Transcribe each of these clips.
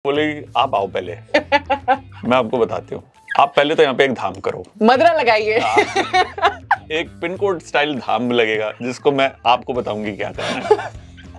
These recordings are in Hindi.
बोले आप आओ पहले मैं आपको बताती हूँ। आप पहले तो यहाँ पे एक धाम करो, मदरा लगाइए। एक पिन कोड स्टाइल धाम लगेगा जिसको मैं आपको बताऊंगी क्या करना है,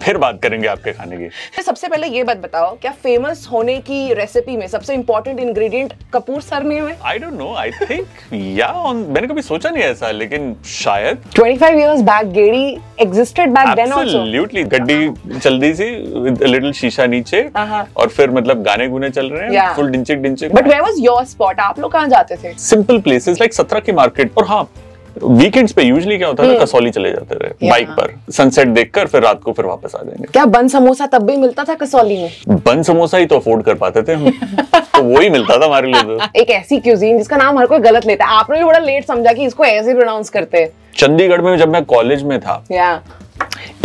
फिर बात करेंगे आपके खाने की। सबसे पहले ये बात बताओ, क्या फेमस होने की रेसिपी में सबसे इंपॉर्टेंट इंग्रेडिएंट कपूर सरनेम है? I don't know, I think मैंने कभी सोचा नहीं ऐसा, लेकिन शायद 25 years back गेड़ी existed back then also. Absolutely, गड्डी चल रही थी with a little शीशा नीचे और फिर मतलब गाने गुने चल रहे हैं, full डिंचिक डिंचिक। But where was your spot? आप लोग कहाँ जाते थे? Simple places like 17 की मार्केट। और हाँ, वीकेंड्स पे यूजुअली क्या होता है, कसौली चले जाते थे बाइक पर, सनसेट देखकर फिर रात को फिर वापस आ जाएंगे। क्या बन समोसा तब भी मिलता था कसौली में? बन समोसा ही तो अफोर्ड कर पाते थे हम तो वो ही मिलता था हमारे लिए। तो एक ऐसी क्यूजीन जिसका नाम हर कोई गलत लेता है, आपने भी बड़ा लेट समझा कि इसको ऐसे प्रोनाउंस करते हैं। चंडीगढ़ में जब मैं कॉलेज में था,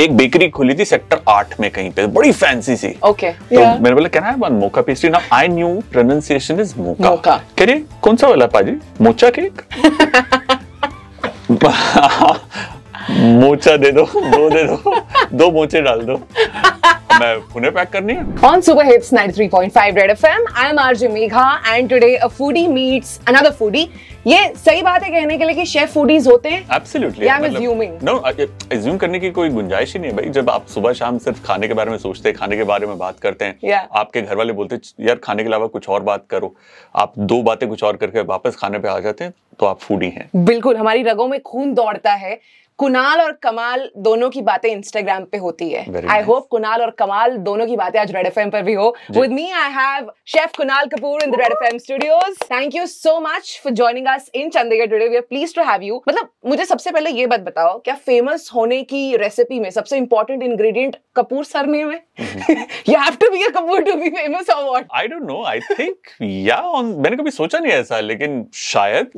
एक बेकरी खुली थी सेक्टर 8 में कहीं पे, बड़ी फैंसी सी। ओके, तो मैंने बोला can I have one mocha pastry? Now I knew pronunciation is mocha. कह रही कौन सा वाला पाजी? Mocha cake? मोचा दे दो, दो मोचे डाल दो। मैं उन्हें पैक करनी है। On Super Hits 93.5 Red FM, I am RJ Megha and today a foodie meets another foodie. ये सही बात है कहने के लिए कि शेफ फूडीज होते हैं? Absolutely. I'm assuming. No, assume करने की कोई गुंजाइश ही नहीं है भाई। जब आप सुबह शाम सिर्फ खाने के बारे में सोचते हैं, खाने के बारे में बात करते हैं, आपके घर वाले बोलते हैं यार खाने के अलावा कुछ और बात करो, आप दो बातें कुछ और करके वापस खाने पे आ जाते हैं, तो आप फूडी हैं। बिल्कुल, हमारी रगों में खून दौड़ता है। कुणाल और कमाल दोनों की बातें इंस्टाग्राम पे होती है। आई होप कुणाल और कमाल दोनों की बातें आज रेड एफएम पर भी हो। With me I have chef Kunal Kapoor in the red FM studios. Thank you so much for joining us in Chandigarh today. We are pleased to have you. मतलब मुझे सबसे पहले ये बात बताओ, क्या फेमस होने की रेसिपी में सबसे इंपॉर्टेंट इंग्रेडिएंट कपूर सरनेम है? You have to be a Kapoor to be famous or what? I don't know, I think मैंने कभी सोचा नहीं ऐसा, लेकिन शायद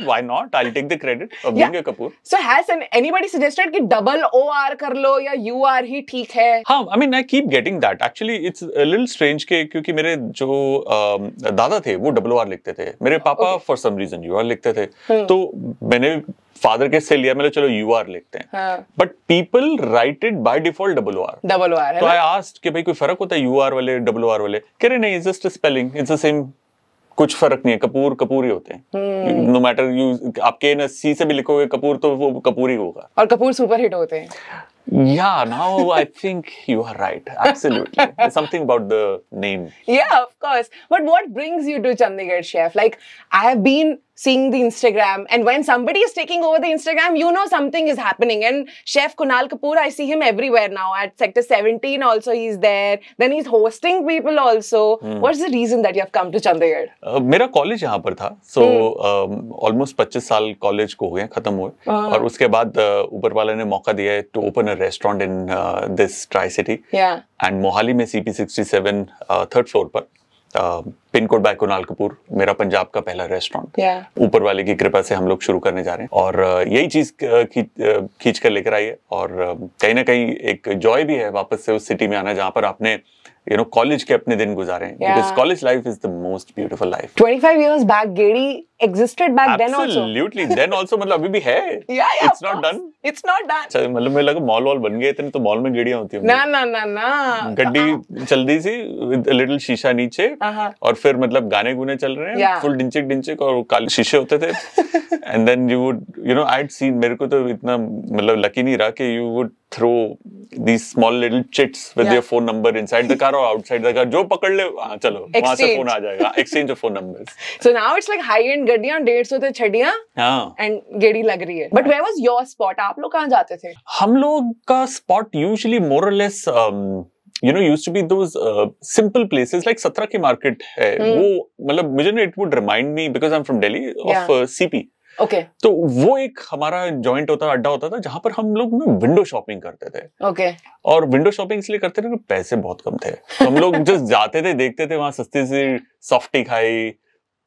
why not? I'll take the credit of being a Kapoor. So has anybody suggested कि double OR कर लो या UR ही ठीक है? हाँ, I mean I keep getting that. Actually it's a little strange क्योंकि मेरे जो दादा थे वो double OR लिखते थे, मेरे पापा for some reason UR लिखते थे, तो मैंने फादर के से लिया, मतलब चलो UR लिखते हैं, but people right it by default double OR। तो आई आस्क्ड कि भाई कोई फर्क होता है UR वाले डबल OR वाले? कह रहे नहीं, just spelling, it's the same, कुछ फर्क नहीं है, कपूर ही होते हैं। नो मैटर यू आपके न सी से भी लिखोगे कपूर तो वो कपूर ही होगा। और कपूर सुपर हिट होते हैं। Yeah, now I think you are right. Absolutely. There's something about the name. Yeah, of course. But what brings you to Chandigarh, chef? Like, I have been seeing the Instagram, and when somebody is taking over the Instagram, you know something is happening. And Chef Kunal Kapoor, I see him everywhere now. At Sector 17 also he's there. Then he's hosting people also. What's the reason that you have come to Chandigarh? मेरा कॉलेज यहाँ पर था, so almost 25 साल कॉलेज को हो गए, खत्म हुए, और उसके बाद ऊपर वाले ने मौका दिया है to open a restaurant in this Tri-City. Yeah. And Mohali में CP67 थर्ड फ्लोर पर pin code by Kunal Kapoor, मेरा पंजाब का पहला रेस्टोरेंट ऊपर वाले की कृपा से हम लोग शुरू करने जा रहे हैं, और यही चीज खींच कर लेकर आई है, और कहीं ना कहीं एक जॉय भी है वापस से उस सिटी में आना जहां पर आपने कॉलेज के अपने दिन गुजारे हैं, because college life is the most beautiful life. 25 years back Gedi existed back then also. Absolutely, then also मतलब अभी भी है। It's not done. It's not done. अच्छा, मतलब मुझे लगा मॉल वॉल बन गए इतने, तो मॉल में गेड़ियां होती होंगी। ना गड्डी चल रही थी with a little शीशा नीचे, और फिर मतलब गाने गुने चल रहे हैं, फुल डिंचिक और काले शीशे होते थे। And then you would, I had seen, मेरे को तो इतना मतलब लकी नहीं रहा कि you would throw these small little chits with their phone number inside the car or outside the car, जो पकड़ ले चलो वहां से फोन आ जाएगा, exchange of phone numbers. So now it's like high end गड्डियां, 150 थे छड़ियां, and गेड़ी लग रही है। But where was your spot? आप लोग कहाँ जाते थे? हम लोग का spot usually more or less used to be those simple places like 17 की मार्केट है, वो मतलब मुझे ना it would remind me because I'm from Delhi of CP. तो वो एक हमारा जॉइंट अड्डा होता था जहां पर हम लोग ना विंडो शॉपिंग करते थे। और विंडो शॉपिंग इसलिए करते थे कि पैसे बहुत कम थे, तो हम लोग जस्ट जाते थे, देखते थे, वहां सस्ती सी सॉफ्टी खाई,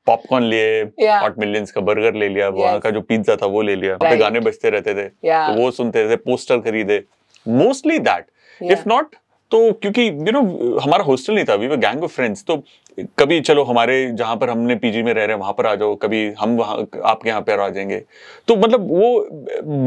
पॉपकॉर्न लिए, हॉट मिलियंस का बर्गर ले लिया, वहां का जो पिज्जा था वो ले लिया, वहां पे गाने बजते रहते थे, तो वो सुनते थे, पोस्टर खरीदे, मोस्टली दैट। इफ नॉट तो क्योंकि हमारा हॉस्टल नहीं था, we were gang of friends, तो कभी चलो हमारे जहां पर हमने पीजी में रह रहे हैं वहां पर आ जाओ, कभी हम वहां आपके यहाँ पर आ जाएंगे, तो मतलब वो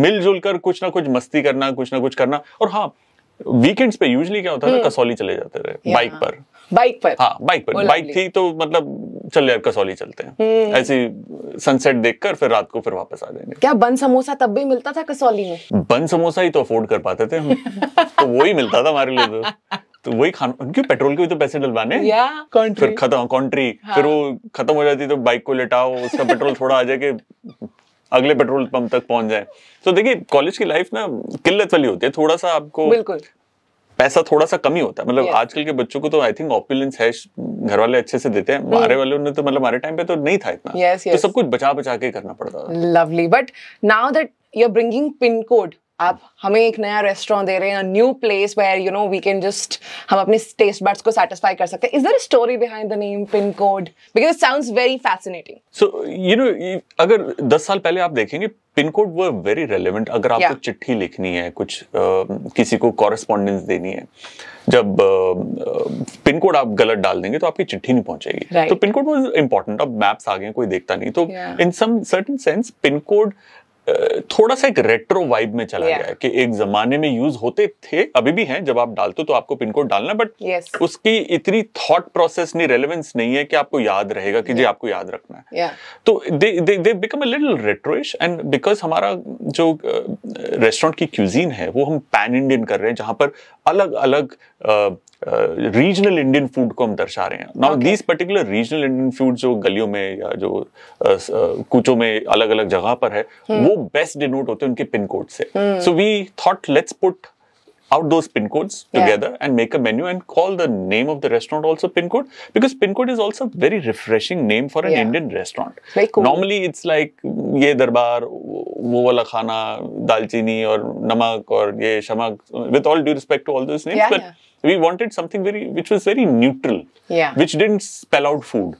मिलजुल कर कुछ ना कुछ मस्ती करना, कुछ ना कुछ करना। और हाँ, वीकेंड्स पे यूजुअली क्या होता था, कसौली चले जाते थे बाइक पर, बाइक पर? हाँ, बाइक पर। बाइक थी तो मतलब चल यार कसौली चलते हैं, ऐसी सनसेट देखकर फिर रात को फिर वापस आ जाएंगे। क्या बन समोसा तब भी मिलता था कसौली में? बन समोसा ही तो अफोर्ड कर पाते थे हम तो वही मिलता था हमारे लिए तो वही खाना, उनके पेट्रोल के भी तो पैसे डलवाने, फिर खत्म कंट्री, फिर वो खत्म हो जाती तो बाइक को लेटाओ, उसका पेट्रोल थोड़ा आ जाए कि अगले पेट्रोल पंप तक पहुंच जाए। तो देखिए कॉलेज की लाइफ ना किल्लत वाली होती है, थोड़ा सा आपको बिल्कुल पैसा थोड़ा सा कम ही होता है, मतलब आजकल के बच्चों को तो आई थिंक ऑपुलेंस है, घर वाले अच्छे से देते हैं, हमारे वालों ने तो मतलब हमारे टाइम पे तो नहीं था इतना, तो सब कुछ बचा बचा के करना पड़ता था। Lovely, but now that you are bringing pin code, आप हमें एक नया रेस्टोरेंट दे रहे हैं, new place where you know we can just हम अपने टेस्ट बड्स को सेटिस्फाई कर सकते हैं। Is there a story behind the name pin code? Because it sounds very fascinating. So you know अगर 10 साल पहले आप देखेंगे pin code were very relevant. अगर आपको चिट्ठी लिखनी है, कुछ किसी को कॉरेस्पॉन्डेंस देनी है, जब पिन कोड आप गलत डाल देंगे तो आपकी चिट्ठी नहीं पहुंचेगी, तो पिन कोड वाज इंपॉर्टेंट। अब मैप्स आ गए, कोई देखता नहीं, तो in some certain sense pin code थोड़ा सा एक रेट्रो वाइब में चला गया है कि एक जमाने में यूज होते थे, अभी भी हैं, जब आप डालते हो तो आपको पिन कोड डालना, बट उसकी इतनी थॉट प्रोसेस नहीं, रेलेवेंस नहीं है कि आपको याद रहेगा कि जी आपको याद रखना है। तो they become a little retroish, and because हमारा जो रेस्टोरेंट की क्यूजीन है वो हम पैन इंडियन कर रहे हैं, जहां पर अलग अलग रीजनल इंडियन फूड को हम दर्शा रहे हैं। Now these particular regional Indian food जो गलियों में या जो कूचों में अलग अलग जगह पर है, वो बेस्ट डिनोट होते हैं उनके पिन कोड से। So we thought let's put out those pin codes together and make a menu and call the name of the restaurant also pin code, because pin code is also a very refreshing name for an Indian restaurant. Cool. Normally it's like ये दरबार, वो वाला खाना, दालचीनी और नमक और ये शमक, with all due respect to all those names, but we wanted something which was very neutral, which didn't spell out food.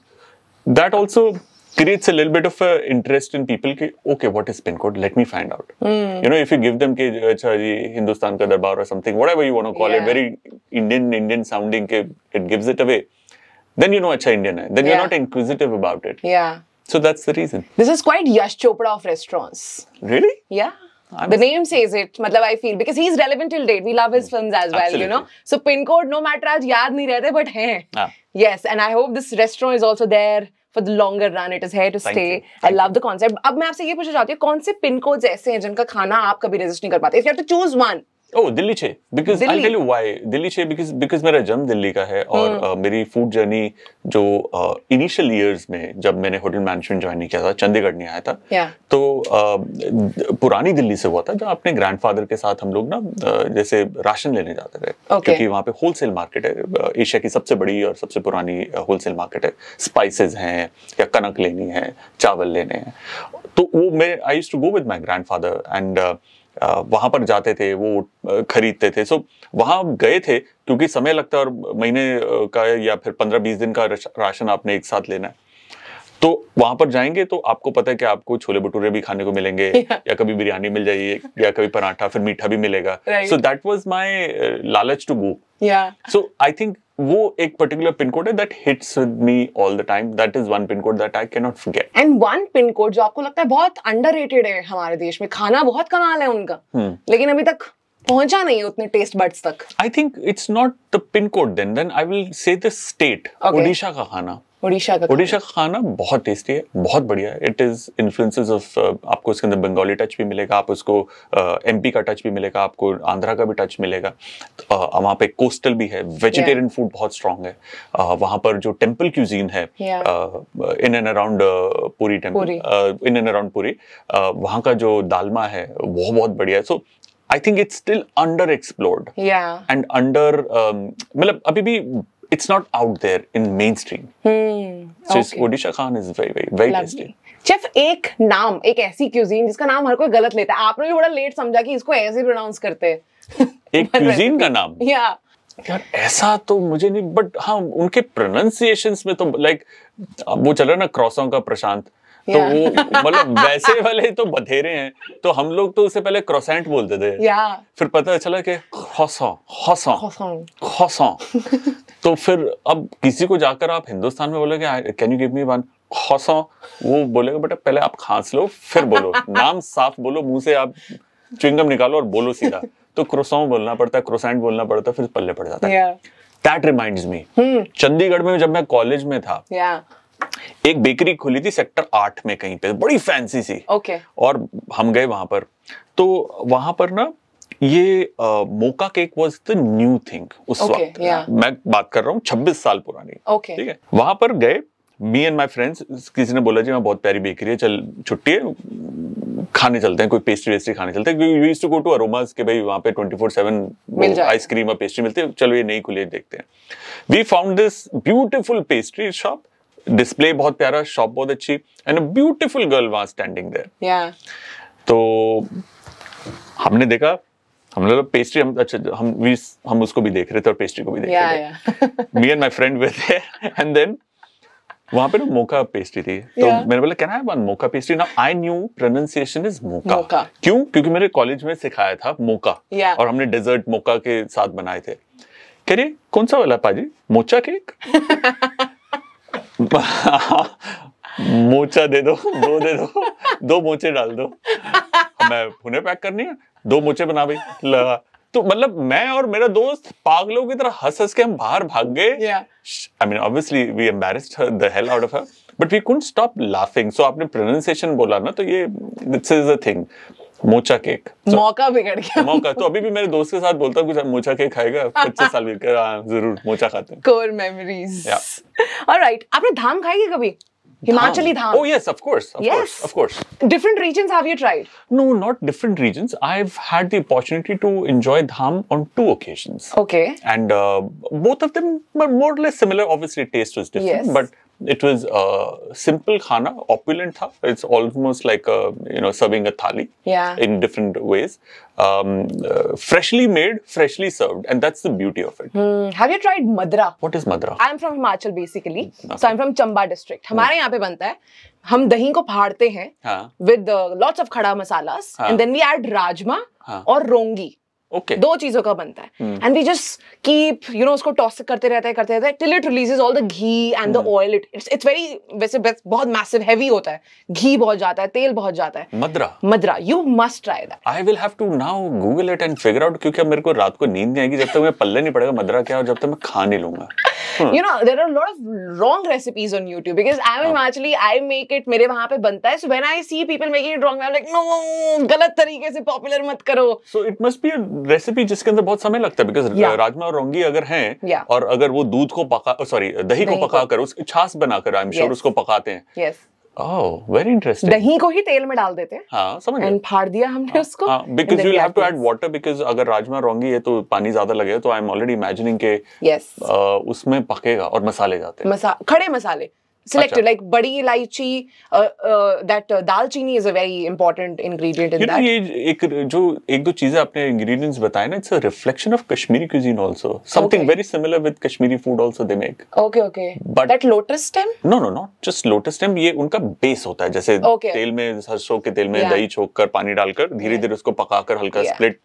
That also creates a little bit of a interest in people कि okay what is pin code, let me find out. You know, if you give them कि अच्छा जी हिंदुस्तान का दरबार or something, whatever you want to call it, very Indian sounding के it gives it away, then you know अच्छा Indian है, then you're not inquisitive about it. So that's the reason. This is quite Yash Chopra of restaurants. Really? Yeah. The name says it, मतलब I feel, because he's relevant till date. We love his films as well, you know. So pin code no matter आज याद नहीं रहते but हैं. Yes, and I hope this restaurant is also there for the longer run. It is here to stay. I love the concept. अब मैं आपसे ये पूछना चाहती हूँ, कौन से पिन कोड्स ऐसे हैं जिनका खाना आप कभी रेजिस्ट नहीं कर पाते? If you have to choose one. Oh, Delhi 6, because I'll tell you why. Delhi 6 because मेरा जन्म दिल्ली का है, और मेरी फूड जर्नी जो इनिशियल ईयर्स में जब मैंने होटल मैनेजमेंट ज्वाइन नहीं किया था, चंडीगढ़ नहीं आया था, तो पुरानी दिल्ली से हुआ था, जहाँ अपने ग्रैंडफादर के साथ हम लोग ना जैसे राशन लेने जाते थे, क्योंकि वहाँ पे होलसेल मार्केट है, एशिया की सबसे बड़ी और सबसे पुरानी होलसेल मार्केट है। स्पाइसेस हैं या कनक लेनी है, चावल लेने हैं, तो वो मैं I used to go with my grandfather and वहां पर जाते थे, वो खरीदते थे। सो वहां गए थे क्योंकि समय लगता है, और महीने का या फिर 15-20 दिन का राशन आपने एक साथ लेना है, तो वहां पर जाएंगे तो आपको पता है कि आपको छोले भटूरे भी खाने को मिलेंगे, या कभी बिरयानी मिल जाएगी, या कभी पराठा, फिर मीठा भी मिलेगा। सो दैट वाज माय लालच to go. So I think वो एक पर्टिकुलर पिन कोड है that hits with me all the time. That is one pin code that I cannot forget. And one pin code जो आपको लगता है बहुत underrated है हमारे देश में, खाना बहुत कमाल है उनका, लेकिन अभी तक पहुंचा नहीं उतने टेस्ट बड्स तक। I think it's not the pin code then I will say the state. Odisha का खाना, ओडिशा का खाना बहुत टेस्टी है, बहुत बढ़िया है। इट इज इन्फ्लुएंसेस ऑफ, आपको इसके अंदर बंगाली टच भी मिलेगा, आप उसको एमपी का टच भी मिलेगा, आपको आंध्रा का भी टच मिलेगा। वहाँ पे कोस्टल भी है, वेजिटेरियन फूड बहुत स्ट्रांग है। वहाँ पर जो टेम्पल क्यूजीन है in and around Puri temple, in and around Puri, वहाँ का जो दालमा है वो बहुत बढ़िया है। So I think it's still under explored and under, मतलब अभी भी it's not out there in mainstream. So Odisha Khan is very tasty. Chef, एक नाम, एक ऐसी क्यूजीन जिसका नाम हर कोई गलत लेता है, आपने भी बड़ा लेट समझा कि इसको ऐसे प्रोनाउंस करते हैं। एक क्यूजीन का नाम? यार ऐसा तो मुझे नहीं, बट हाँ उनके प्रोनाउंसिएशंस में तो लाइक वो चल रहा ना क्रॉसों का प्रशांत, तो वो मतलब वैसे वाले तो बथेरे हैं, तो हम लोग तो उससे पहले क्रॉसेंट बोलते थे, फिर पता चला कि croissant। तो फिर अब किसी को जाकर आप हिंदुस्तान में बोलोगे can you give me one croissant, वो बोलेगा बेटा पहले आप खांस लो फिर बोलो, नाम साफ बोलो, मुंह से आप च्युइंगम निकालो और बोलो सीधा। तो croissant बोलना पड़ता है, croissant बोलना पड़ता है, फिर पल्ले पड़ जाता है। That reminds me. चंडीगढ़ में जब मैं कॉलेज में था, एक बेकरी खुली थी सेक्टर 8 में कहीं पे, बड़ी फैंसी सी। और हम गए वहां पर, तो वहां पर ना ये mocha cake was the new thing उस वक्त। मैं बात कर रहा हूँ 26 साल पुरानी। ठीक है, वहां पर गए, मी एंड माई फ्रेंड्स, किसी ने बोला जी वहाँ बहुत प्यारी बेकरी है, चल छुट्टी है, खाने चलते हैं, कोई पेस्ट्री वेस्ट्री खाने चलते हैं। We used to go to Aromas के भाई वहाँ पे 24/7 आइसक्रीम और पेस्ट्री मिलती है, चलो ये नई खुली है देखते हैं। We found this beautiful pastry shop, display बहुत प्यारा, शॉप बहुत अच्छी, एंड अ ब्यूटीफुल गर्ल वहां स्टैंडिंग देयर। तो हमने देखा, हमने तो पेस्ट्री, हम उसको भी देख रहे थे और पेस्ट्री को भी देख रहे थे। Me and my friend were there, and then वहां पे ना मोका पेस्ट्री थी, तो मैंने बोला can I have one mocha pastry. Now I knew pronunciation is mocha. क्यों? क्योंकि मेरे कॉलेज में सिखाया था मोका, और हमने डेजर्ट मोका के साथ बनाए थे। कह रही कौन सा वाला पाजी, मोचा केक? मोचा दे दो, दो मोचे डाल दो। मैं पुणे पैक करनी है, 2 मोचे बना भाई लगा। तो मतलब मैं और मेरा दोस्त पागलों की तरह हंस के हम बाहर भाग गए। I mean, obviously we embarrassed her the hell out of her, but we couldn't stop laughing. So आपने pronunciation बोला ना, तो ये this is a thing, mocha cake. मौका बिगड़ गया। मौका तो अभी भी मेरे दोस्त के साथ बोलता हूँ कुछ मोचा केक खाएगा, 25 साल भी जरूर मोचा खाते हैं। Core memories. Alright, आपने धाम खाई है कभी? Himachali Dham. Oh yes, of course. Of course. Different regions have you tried? No, not different regions. I've had the opportunity to enjoy Dham on 2 occasions. Okay. And both of them were more or less similar. Obviously, taste was different, but it was simple khana, opulent tha. It's almost like serving a thali. In different ways. Freshly made, freshly served, and that's the beauty of it. Have you tried madra? What is madra? I'm from Himachal basically, so I'm from Chamba district. हमारे यहाँ पे बनता है, हम दही को फाड़ते हैं with lots of खड़ा masalas, and then we add rajma और रोंगी। Okay. 2 चीजों का बनता है, and we just keep उसको टॉस करते रहते हैं till it releases all the ghee and the oil. It's very, वैसे बहुत massive heavy होता है, घी बहुत जाता है, तेल बहुत जाता है। मदरा, you must try that. I will have to now Google it and figure out, क्योंकि अब मेरे को रात को नींद नहीं आएगी जब तक मैं पल्ले नहीं पड़ेगा मदरा क्या, और जब तक मैं खा नहीं लूंगा। There are a lot of wrong recipes on YouTube because I'm Himachali, I make it, मेरे वहाँ पे बनता है, so when I see people making it wrong, I'm like no, गलत तरीके से पॉपुलर मत करो। So it must be a recipe जिसके अंदर बहुत समय लगता है, बिकॉज राजमा और रोंगी अगर हैं और अगर वो दूध को दही को पकाकर उसकी छाछ बनाकर आई एम श्योर उसको पकाते हैं। Oh very interesting. दही को ही तेल में डाल देते हैं। हाँ समझ एंड फाड़ दिया हमने उसको। Because you will have to add water, because अगर राजमा रोंगी है तो पानी ज्यादा लगेगा, तो आई एम ऑलरेडी इमेजिनिंग के उसमें पकेगा और मसाले जाते हैं, खड़े मसाले selected, like badi ilaichi, that dalchini is a very important ingredient in that. ये एक दो चीजें आपने ingredients बताए ना, it's a reflection of Kashmiri cuisine also. Something very similar with Kashmiri food also they make. Okay. But that lotus stem? No, not just lotus stem. ये उनका बेस होता है, जैसे तेल में, सरसों के तेल में दही छोक कर पानी डालकर धीरे-धीरे उसको पकाकर हल्का split.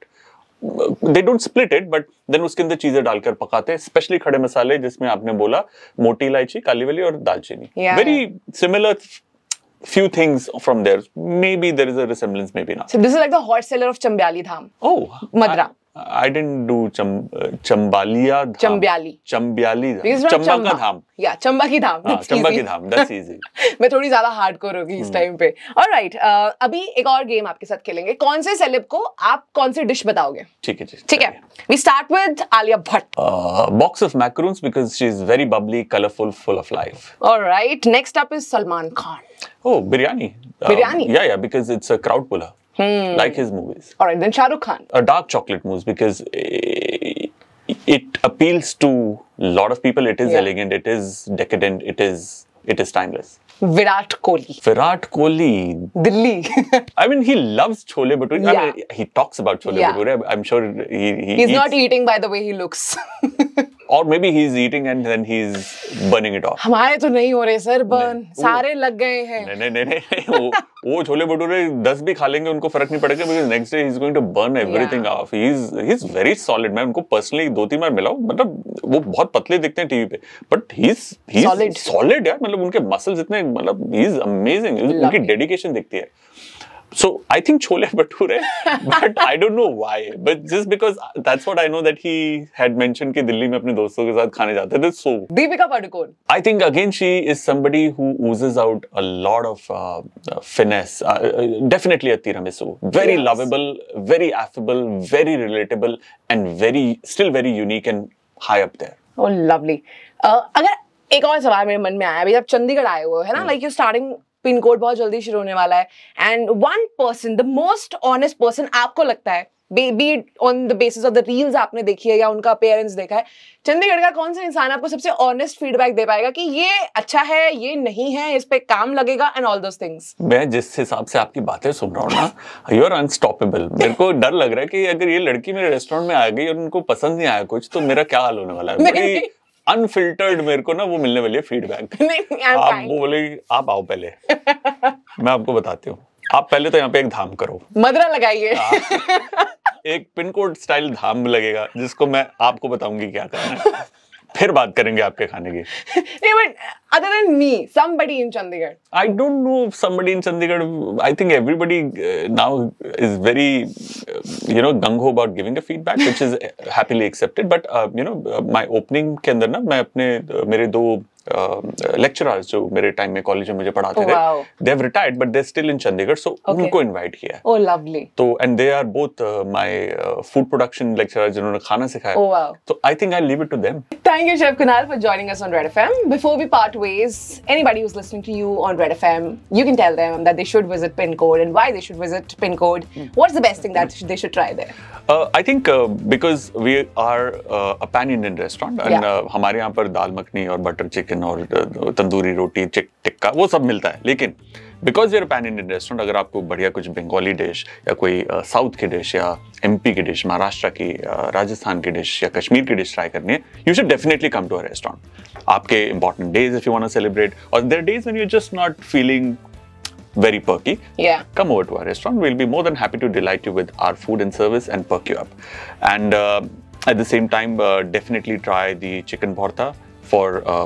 They don't split it, but then उसके अंदर चीजें डालकर पकाते हैं, स्पेशली खड़े मसाले जिसमें आपने बोला मोटी इलायची, काली वाली और दालचीनी। Very similar few things from there. Maybe there is a resemblance, maybe not. So this is like the hot seller of Chambyali Dham. Oh, Madra. I didn't do Chambaliya Dham. Chambyali Dham. Chamba का धाम. Yeah, चंबा की धाम. चंबा की धाम. That's easy. मैं थोड़ी ज्यादा हार्डकोर होगी इस टाइम पे. Alright, अभी एक और गेम आपके साथ खेलेंगे. कौन से सेलेब को आप कौन सी डिश बताओगे? ठीक है जी. ठीक है. We start with Alia Bhatt. Box of macaroons because she is very bubbly, colorful, full of life. Alright, next up is Salman Khan. Oh, biryani. Biryani? Yeah, because it's a crowd puller. Like his movies. Alright, then Shah Rukh Khan. A dark chocolate mousse because it appeals to a lot of people. It is elegant, it is decadent, it is timeless. Virat Kohli. Delhi. I mean, he loves chole bhature. I mean, he talks about chole bhature. I'm sure he's not eating by the way he looks. Or maybe he's eating and then he's burning it off. हमारे तो नहीं हो रहे सर बर्न, सारे लग गए हैं। नहीं वो छोले भटूरे 10 भी खा लेंगे उनको फर्क नहीं पड़ेगा, because next day he's going to burn everything off. He's very solid. मैं उनको personally 2-3 बार मिला हूँ, मतलब वो बहुत पतले दिखते हैं टीवी पे, but he's solid यार, मतलब उनके muscles इतने, मतलब he's amazing. उनकी dedication दिखती है. So I think chole bhature, but I don't know why. But just because that's what I know that he had mentioned कि दिल्ली में अपने दोस्तों के साथ खाने जाते थे. So Deepika Padukone. I think again she is somebody who oozes out a lot of finesse. Definitely a tiramisu. Very lovable, very affable, very relatable, and still very unique and high up there. Oh, lovely. अगर एक और सवाल मेरे मन में आया, अभी आप चंडीगढ़ आए हुए हो है ना, like you starting pin code बहुत जल्दी शुरू होने वाला है, and one person, the most honest person आपको लगता है, B it on the basis of the reels आपने देखी है या उनका अपीयरेंस देखा है, चंडीगढ़ का कौन सा इंसान आपको सबसे ऑनेस्ट फीडबैक दे पाएगा कि ये अच्छा है, ये नहीं है, इस पे काम लगेगा एंड ऑल दोस थिंग्स? मैं जिस हिसाब से आपकी बातें सुन रहा हूँ ना, यू आर अनस्टॉपेबल. मेरे को डर लग रहा है कि अगर ये लड़की मेरे रेस्टोरेंट में आ गई और उनको पसंद नहीं आया कुछ, तो मेरा क्या हाल होने वाला है. बड़ी अनफिल्टर्ड मेरे को ना वो मिलने वाली है फीडबैक. आप वो बोले आप आओ पहले, मैं आपको बताती हूँ. आप पहले तो यहाँ पे एक धाम करो, मदरा लगाइए. एक पिन कोड स्टाइल धाम लगेगा जिसको मैं आपको बताऊंगी क्या करना है. फिर बात करेंगे आपके खाने की. But other than me, somebody in Chandigarh. I don't know somebody in Chandigarh. I think everybody now is very, gung-ho about giving a feedback, which is happily accepted. But my opening के अंदर ना मैं मेरे दो लेक्चरर्स जो मेरे टाइम में कॉलेज में मुझे पढ़ाते थे, they have retired but they're still in Chandigarh, so उनको इनवाइट किया है. Oh, lovely. तो and they are both my food production lecturers जिन्होंने खाना सिखाया. Oh, wow. So I think I'll leave it to them. Thank you, Chef Kunal, for joining us on Red FM. Before we part ways, anybody who's listening to you on Red FM, you can tell them that they should visit Pin Code and why they should visit Pin Code. What's the best thing that they should try there? I think because we are a pan-Indian restaurant and हमारे यहाँ पर दाल मखनी और बटर चिकन और तंदूरी रोटी टिक्का वो सब मिलता है. लेकिन because your pan Indian restaurant, अगर आपको बढ़िया कुछ बंगाली डिश या कोई साउथ की डिश या एमपी की डिश, महाराष्ट्र की, राजस्थान की डिश या कश्मीर की डिश ट्राई करनी है, you should definitely come to a restaurant. आपके important days if you want to celebrate, और there days when you are just not feeling very perky, come over to our restaurant. We'll be more than happy to delight you with our food and service and perk you up. And at the same time, definitely try the chicken bharta,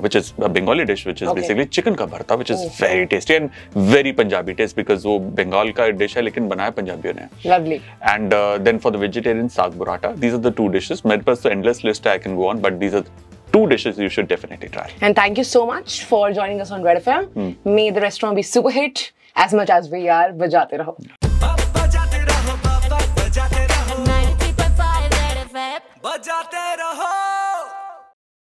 which is a Bengali dish, which is basically chicken ka bharta, which is very tasty and very Punjabi taste because वो Bengal का dish है लेकिन बनाया पंजाबियों ने. Lovely. And then for the vegetarian, saag burrata. These are the two dishes. मेरे पास तो endless list है, I can go on, but these are two dishes you should definitely try. And thank you so much for joining us on Red FM. May the restaurant be super hit as much as we are. बजाते रहो.